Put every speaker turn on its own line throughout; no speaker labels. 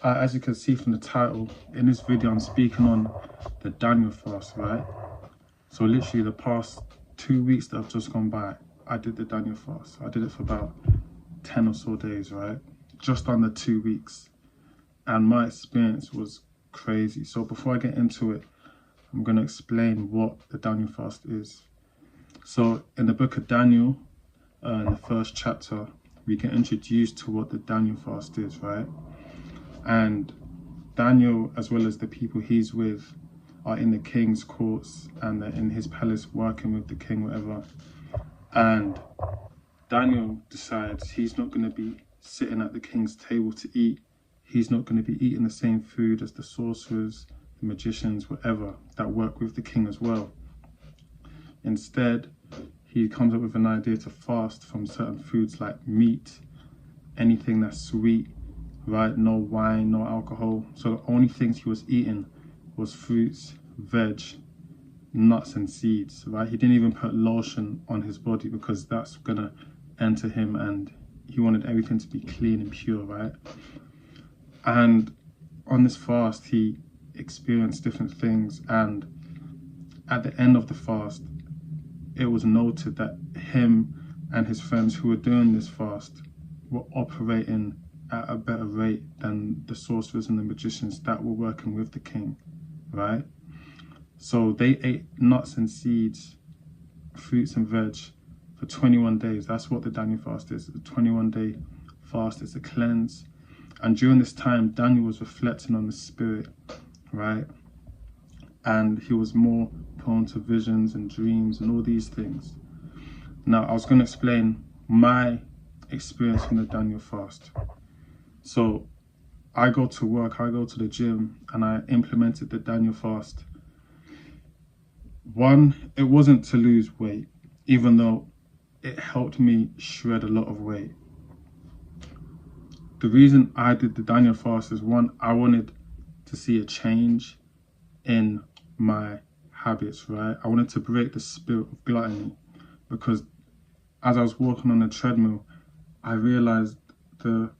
as you can see from the title, in this video I'm speaking on the Daniel fast, right? So literally the past 2 weeks that have just gone by, I did the Daniel fast. I did it for about 10 or so days, right? Just under 2 weeks. And my experience was crazy. So before I get into it, I'm going to explain what the Daniel fast is. So in the book of Daniel, in the first chapter, we get introduced to what the Daniel fast is, right? And Daniel, as well as the people he's with, are in the king's courts and they're in his palace working with the king, whatever. And Daniel decides he's not going to be sitting at the king's table to eat. He's not going to be eating the same food as the sorcerers, the magicians, whatever, that work with the king as well. Instead, he comes up with an idea to fast from certain foods like meat, anything that's sweet, right? No wine, no alcohol. So the only things he was eating was fruits, veg, nuts and seeds, right? He didn't even put lotion on his body because that's gonna enter him, and he wanted everything to be clean and pure, right? And on this fast, he experienced different things, and at the end of the fast, it was noted that him and his friends who were doing this fast were operating at a better rate than the sorcerers and the magicians that were working with the king, right? So they ate nuts and seeds, fruits and veg for 21 days. That's what the Daniel fast is. A 21-day fast is a cleanse. And during this time, Daniel was reflecting on the spirit, right? And he was more prone to visions and dreams and all these things. Now, I was going to explain my experience in the Daniel fast. So I go to work, I go to the gym, and I implemented the Daniel fast. One, it wasn't to lose weight, even though it helped me shred a lot of weight. The reason I did the Daniel fast is, one, I wanted to see a change in my habits, right? I wanted to break the spirit of gluttony, because as I was walking on the treadmill, I realized the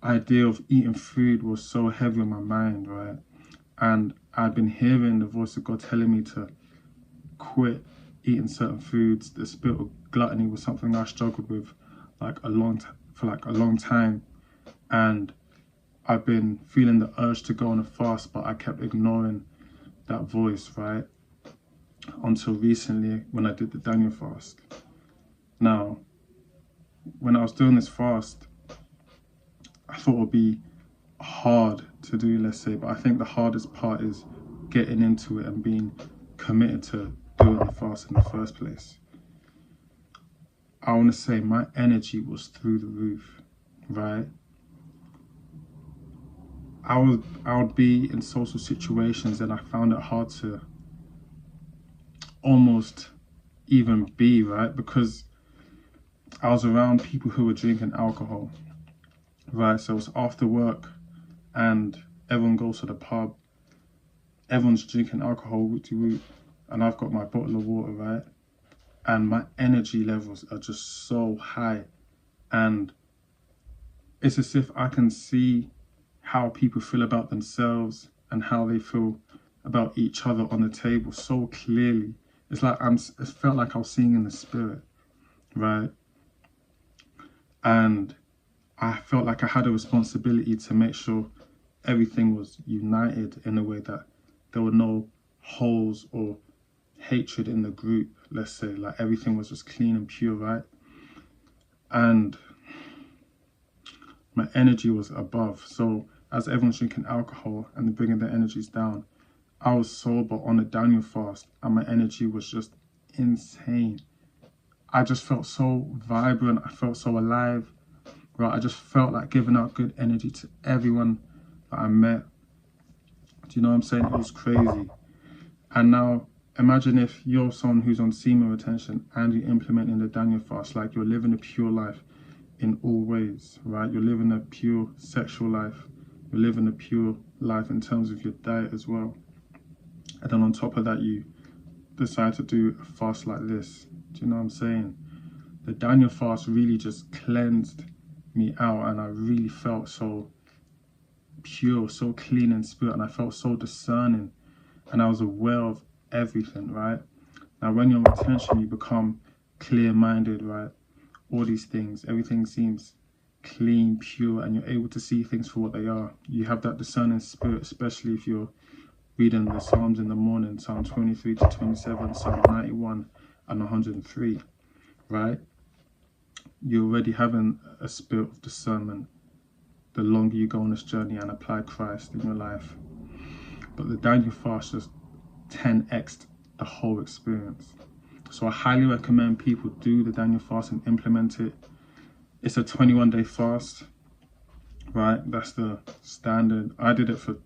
idea of eating food was so heavy on my mind, right? And I'd been hearing the voice of God telling me to quit eating certain foods. The spirit of gluttony was something I struggled with for a long time, and I've been feeling the urge to go on a fast, but I kept ignoring that voice, right? Until recently when I did the Daniel fast. Now, when I was doing this fast, I thought it would be hard to do, let's say, but I think the hardest part is getting into it and being committed to doing the fast in the first place. I want to say my energy was through the roof, right? I would be in social situations and I found it hard to almost even be, right? Because I was around people who were drinking alcohol, right? So it's after work and everyone goes to the pub, everyone's drinking alcohol, whoop-de-whoop, and I've got my bottle of water, right? And my energy levels are just so high, and it's as if I can see how people feel about themselves and how they feel about each other on the table so clearly. It's like it felt like I was seeing in the spirit, right? And I felt like I had a responsibility to make sure everything was united in a way that there were no holes or hatred in the group, let's say. Like everything was just clean and pure, right? And my energy was above. So as everyone's drinking alcohol and they're bringing their energies down, I was sober on a Daniel fast and my energy was just insane. I just felt so vibrant. I felt so alive, right? I just felt like giving out good energy to everyone that I met. Do you know what I'm saying? It was crazy. And now imagine if you're someone who's on semen retention and you're implementing the Daniel fast, like you're living a pure life in all ways, right? You're living a pure sexual life. You're living a pure life in terms of your diet as well. And then on top of that, you decide to do a fast like this. Do you know what I'm saying? The Daniel fast really just cleansed me out, and I really felt so pure, so clean in spirit, and I felt so discerning, and I was aware of everything, right? Now, when you're in retention, you become clear-minded, right? All these things, everything seems clean, pure, and you're able to see things for what they are. You have that discerning spirit, especially if you're reading the Psalms in the morning, Psalm 23 to 27, Psalm 91 and 103, right? You're already having a spirit of discernment the longer you go on this journey and apply Christ in your life. But the Daniel fast just 10x'd the whole experience. So I highly recommend people do the Daniel fast and implement it. It's a 21-day fast, right? That's the standard. I did it for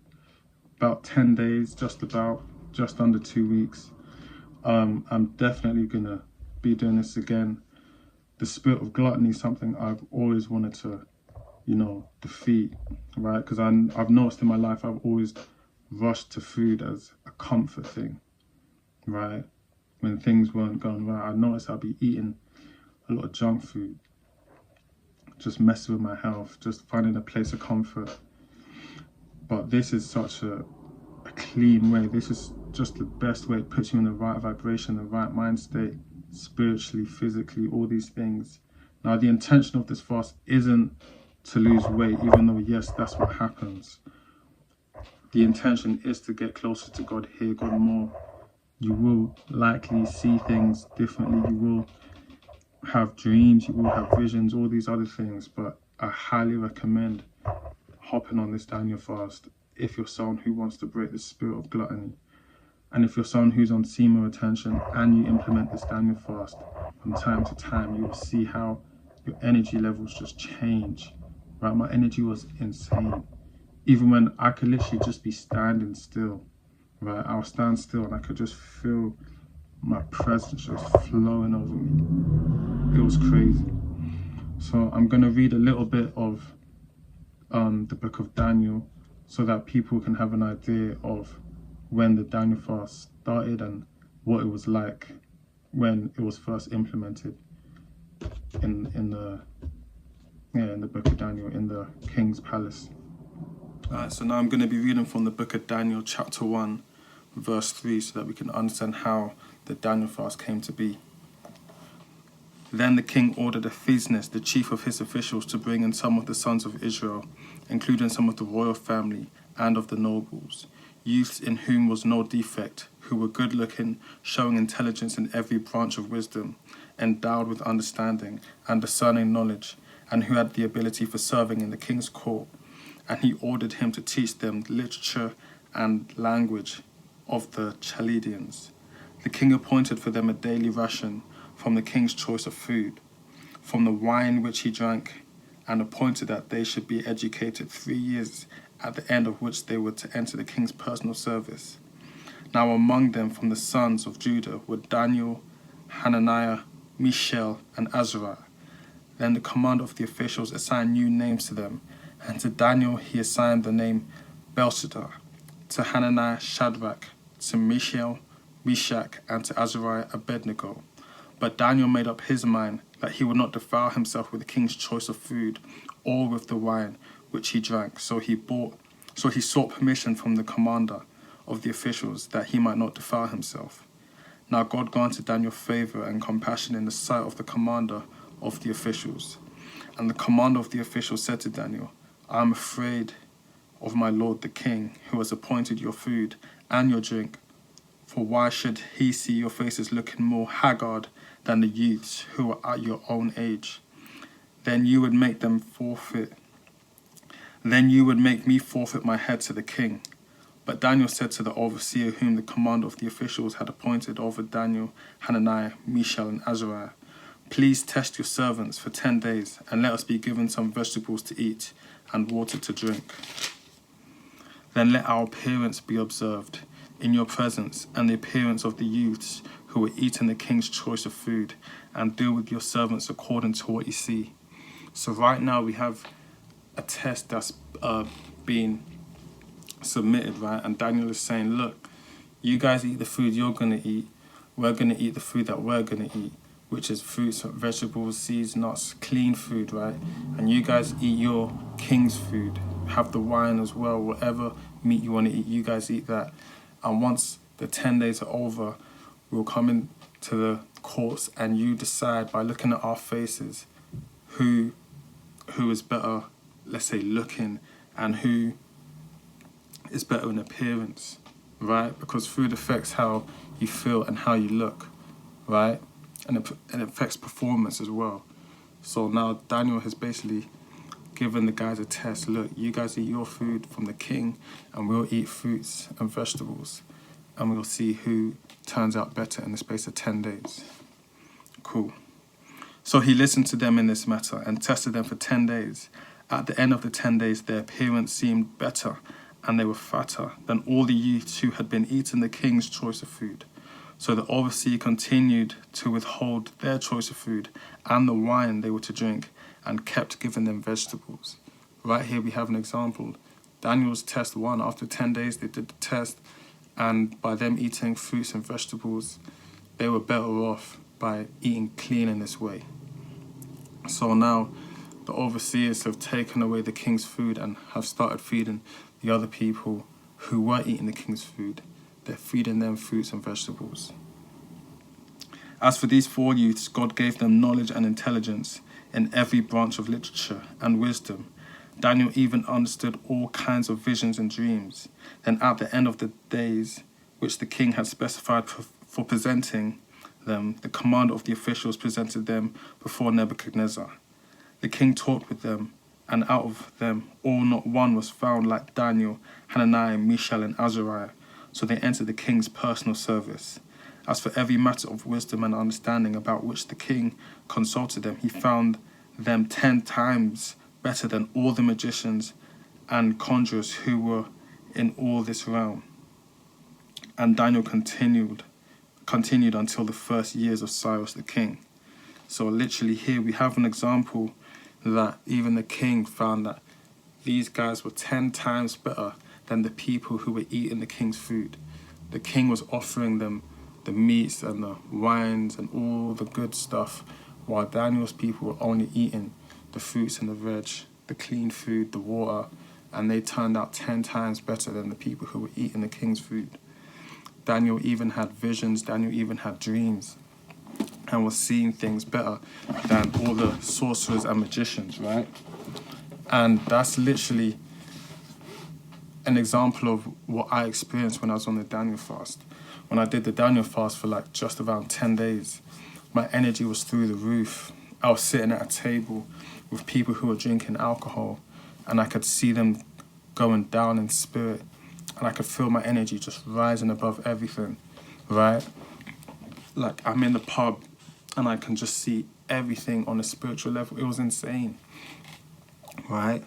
about 10 days, just under 2 weeks. I'm definitely gonna be doing this again. The spirit of gluttony is something I've always wanted to, defeat, right? Because I've noticed in my life I've always rushed to food as a comfort thing, right? When things weren't going right, I noticed I'd be eating a lot of junk food, just messing with my health, just finding a place of comfort. But this is such a clean way. This is just the best way. It puts you in the right vibration, the right mind state, spiritually, physically, all these things. Now, the intention of this fast isn't to lose weight, even though, yes, that's what happens. The intention is to get closer to God, hear God more. You will likely see things differently. You will have dreams, you will have visions, all these other things. But I highly recommend hopping on this Daniel fast if you're someone who wants to break the spirit of gluttony. And if you're someone who's on semen retention and you implement this Daniel fast from time to time, you will see how your energy levels just change, right? My energy was insane. Even when I could literally just be standing still, right? I'll stand still and I could just feel my presence just flowing over me. It was crazy. So I'm going to read a little bit of the book of Daniel so that people can have an idea of when the Daniel fast started and what it was like when it was first implemented in the book of Daniel in the king's palace. Alright, so now I'm going to be reading from the book of Daniel chapter 1 verse 3 so that we can understand how the Daniel fast came to be. Then the king ordered Ephisnes, the chief of his officials, to bring in some of the sons of Israel, including some of the royal family and of the nobles, youths in whom was no defect, who were good-looking, showing intelligence in every branch of wisdom, endowed with understanding and discerning knowledge, and who had the ability for serving in the king's court. And he ordered him to teach them literature and language of the Chaldeans. The king appointed for them a daily ration from the king's choice of food, from the wine which he drank, and appointed that they should be educated 3 years, at the end of which they were to enter the king's personal service. Now among them from the sons of Judah were Daniel, Hananiah, Mishael, and Azariah. Then the commander of the officials assigned new names to them, and to Daniel he assigned the name Belshazzar, to Hananiah Shadrach, to Mishael Meshach, and to Azariah Abednego. But Daniel made up his mind that he would not defile himself with the king's choice of food or with the wine which he drank. So he sought permission from the commander of the officials that he might not defile himself. Now God granted Daniel favor and compassion in the sight of the commander of the officials. And the commander of the officials said to Daniel, I am afraid of my lord the king, who has appointed your food and your drink. For why should he see your faces looking more haggard than the youths who are at your own age? Then you would make me forfeit my head to the king. But Daniel said to the overseer whom the commander of the officials had appointed over Daniel, Hananiah, Mishael, and Azariah, please test your servants for 10 days, and let us be given some vegetables to eat and water to drink. Then let our appearance be observed in your presence, and the appearance of the youths who were eating the king's choice of food, and deal with your servants according to what you see. So right now we have a test that's being submitted, right? And Daniel is saying, look, you guys eat the food you're going to eat. We're going to eat the food that we're going to eat, which is fruits, vegetables, seeds, nuts, clean food, right? And you guys eat your king's food, have the wine as well. Whatever meat you want to eat, you guys eat that. And once the 10 days are over, we'll come into the courts and you decide by looking at our faces who is better, let's say, looking, and who is better in appearance, right? Because food affects how you feel and how you look, right? And it affects performance as well. So now Daniel has basically given the guys a test. Look, you guys eat your food from the king, and we'll eat fruits and vegetables, and we'll see who turns out better in the space of 10 days. Cool. So he listened to them in this matter and tested them for 10 days. At the end of the 10 days, their appearance seemed better, and they were fatter than all the youths who had been eating the king's choice of food. So the overseer continued to withhold their choice of food and the wine they were to drink, and kept giving them vegetables. Right here we have an example. Daniel's test 1. After 10 days they did the test, and by them eating fruits and vegetables, they were better off by eating clean in this way. So now the overseers have taken away the king's food and have started feeding the other people who were eating the king's food. They're feeding them fruits and vegetables. As for these 4 youths, God gave them knowledge and intelligence in every branch of literature and wisdom. Daniel even understood all kinds of visions and dreams. Then at the end of the days, which the king had specified for presenting them, the commander of the officials presented them before Nebuchadnezzar. The king talked with them, and out of them all not one was found like Daniel, Hananiah, Mishael, and Azariah. So they entered the king's personal service. As for every matter of wisdom and understanding about which the king consulted them, he found them 10 times better than all the magicians and conjurers who were in all this realm. And Daniel continued until the first years of Cyrus the king. So literally here we have an example that even the king found that these guys were 10 times better than the people who were eating the king's food. The king was offering them the meats and the wines and all the good stuff, while Daniel's people were only eating the fruits and the veg, the clean food, the water, and they turned out 10 times better than the people who were eating the king's food. Daniel even had visions, Daniel even had dreams, and was seeing things better than all the sorcerers and magicians, right? And that's literally an example of what I experienced when I was on the Daniel fast. When I did the Daniel fast for like just around 10 days, my energy was through the roof. I was sitting at a table with people who were drinking alcohol, and I could see them going down in spirit, and I could feel my energy just rising above everything, right? Like I'm in the pub and I can just see everything on a spiritual level. It was insane, right?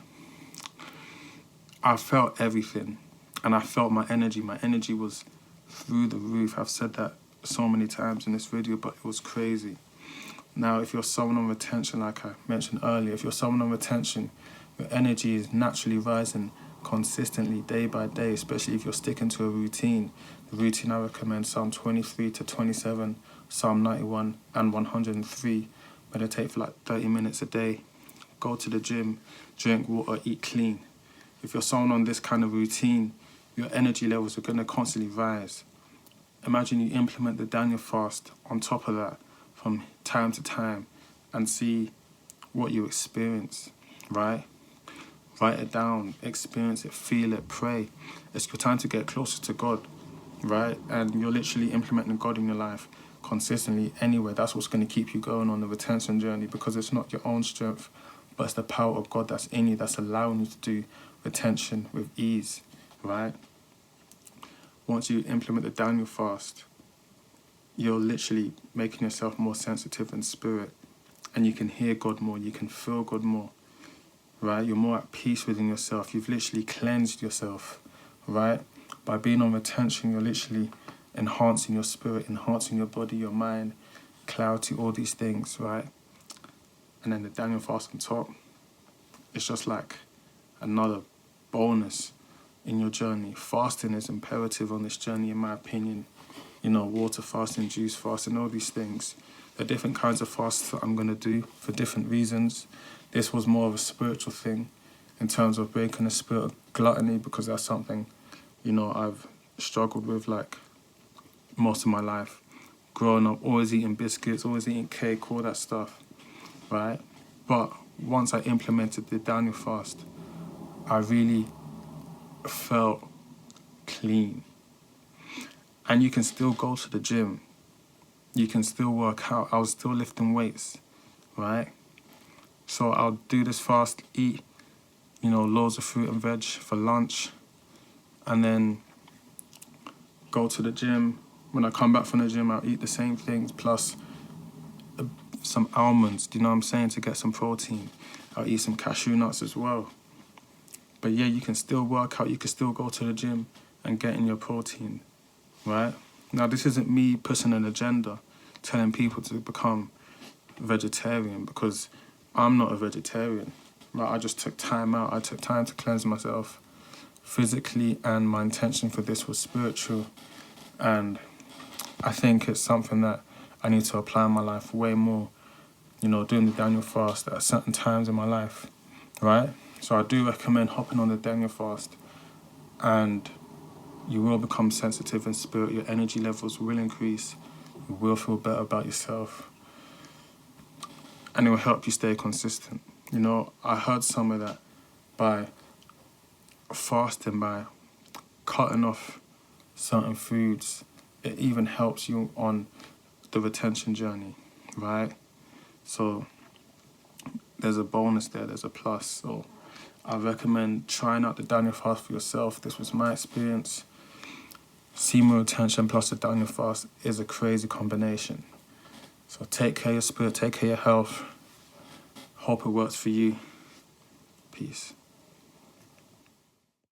I felt everything, and I felt my energy. My energy was through the roof. I've said that so many times in this video, but it was crazy. Now, if you're someone on retention, like I mentioned earlier, if you're someone on retention, your energy is naturally rising consistently day by day, especially if you're sticking to a routine. The routine I recommend, Psalm 23 to 27, Psalm 91 and 103. Meditate for like 30 minutes a day. Go to the gym, drink water, eat clean. If you're someone on this kind of routine, your energy levels are going to constantly rise. Imagine you implement the Daniel fast on top of that from time to time and see what you experience, right? Write it down, experience it, feel it, pray. It's your time to get closer to God, right? And you're literally implementing God in your life consistently anyway. That's what's going to keep you going on the retention journey, because it's not your own strength, but it's the power of God that's in you that's allowing you to do retention with ease, right? Once you implement the Daniel fast, you're literally making yourself more sensitive in spirit, and you can hear God more, you can feel God more, right? You're more at peace within yourself. You've literally cleansed yourself, right? By being on retention, you're literally enhancing your spirit, enhancing your body, your mind, clarity, all these things, right? And then the Daniel fast on top, it's just like another bonus in your journey. Fasting is imperative on this journey, in my opinion. You know, water fasting, juice fasting, all these things. There are different kinds of fasts that I'm going to do for different reasons. This was more of a spiritual thing. in terms of breaking the spirit of gluttony, because that's something, you know, I've struggled with like most of my life. Growing up, always eating biscuits, always eating cake, all that stuff, right? But once I implemented the Daniel fast, I really felt clean. And you can still go to the gym. You can still work out. I was still lifting weights, right? So I'll do this fast, eat, you know, loads of fruit and veg for lunch, and then go to the gym. When I come back from the gym, I'll eat the same things plus some almonds, do you know what I'm saying, to get some protein. I'll eat some cashew nuts as well. But yeah, you can still work out, you can still go to the gym and get in your protein, right? Now, this isn't me pushing an agenda, telling people to become vegetarian, because I'm not a vegetarian. Right? I just took time out. I took time to cleanse myself physically, and my intention for this was spiritual. And I think it's something that I need to apply in my life way more, you know, doing the Daniel fast at certain times in my life, right? So I do recommend hopping on the Daniel fast, and you will become sensitive in spirit. Your energy levels will increase. You will feel better about yourself, and it will help you stay consistent. You know, I heard some of that by fasting, by cutting off certain foods, it even helps you on the retention journey, right? So there's a bonus there, there's a plus. So I recommend trying out the Daniel fast for yourself. This was my experience. Semen retention plus the Daniel fast is a crazy combination. So take care of your spirit, take care of your health. Hope it works for you. Peace.